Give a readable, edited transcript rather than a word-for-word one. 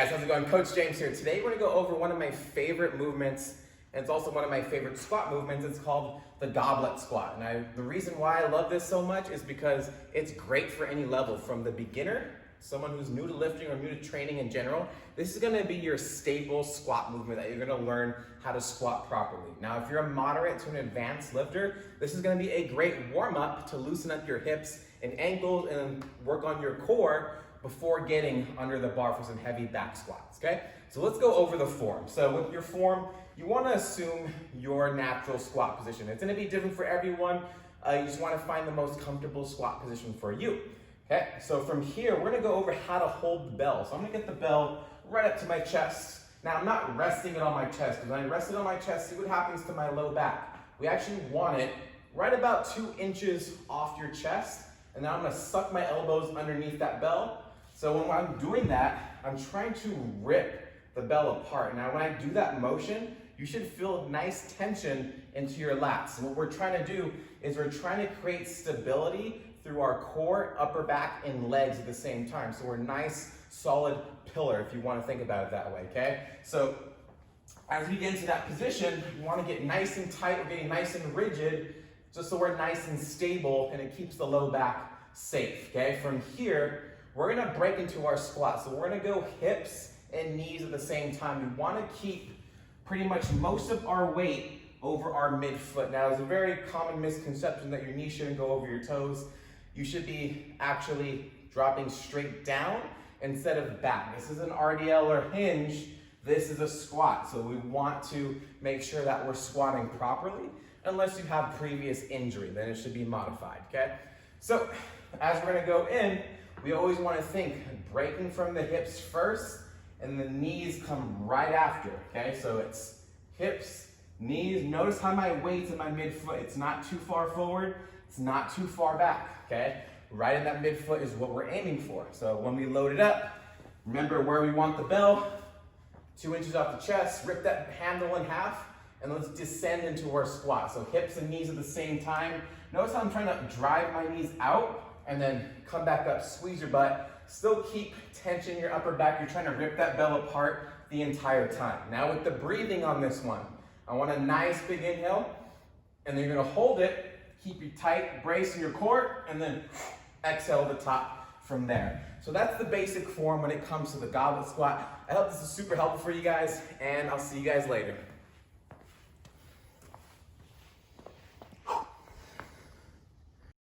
guys, how's it going? Coach James here. Today we're gonna go over one of my favorite movements, and it's also one of my favorite squat movements. It's called the Goblet Squat. And the reason why I love this so much is because it's great for any level, from the beginner, someone who's new to lifting or new to training in general. This is gonna be your staple squat movement that you're gonna learn how to squat properly. Now, if you're a moderate to an advanced lifter, this is gonna be a great warm-up to loosen up your hips and ankles and work on your core before getting under the bar for some heavy back squats, okay? So let's go over the form. So with your form, you wanna assume your natural squat position. It's gonna be different for everyone. You just wanna find the most comfortable squat position for you, okay? So from here, we're gonna go over how to hold the bell. So I'm gonna get the bell right up to my chest. Now I'm not resting it on my chest, because when I rest it on my chest, see what happens to my low back. We actually want it right about 2 inches off your chest, and then I'm gonna suck my elbows underneath that bell. So when I'm doing that, I'm trying to rip the bell apart. Now when I do that motion, you should feel nice tension into your lats. And what we're trying to do is we're trying to create stability through our core, upper back, and legs at the same time. So we're a nice, solid pillar, if you want to think about it that way, okay? So as we get into that position, we want to get nice and tight, we're getting nice and rigid, just so we're nice and stable, and it keeps the low back safe, okay? From here, we're gonna break into our squat. So we're gonna go hips and knees at the same time. We wanna keep pretty much most of our weight over our midfoot. Now, it's a very common misconception that your knees shouldn't go over your toes. You should be actually dropping straight down instead of back. This is an RDL or hinge. This is a squat. So we want to make sure that we're squatting properly. Unless you have previous injury, then it should be modified, okay? So as we're gonna go in, we always want to think breaking from the hips first, and the knees come right after, okay? So it's hips, knees. Notice how my weight's in my midfoot. It's not too far forward, it's not too far back, okay? Right in that midfoot is what we're aiming for. So when we load it up, remember where we want the bell, 2 inches off the chest, rip that handle in half, and let's descend into our squat. So hips and knees at the same time. Notice how I'm trying to drive my knees out, and then come back up, squeeze your butt, still keep tension in your upper back. You're trying to rip that bell apart the entire time. Now with the breathing on this one, I want a nice big inhale, and then you're gonna hold it, keep you tight, brace in your core, and then exhale the top from there. So that's the basic form when it comes to the goblet squat. I hope this is super helpful for you guys, and I'll see you guys later.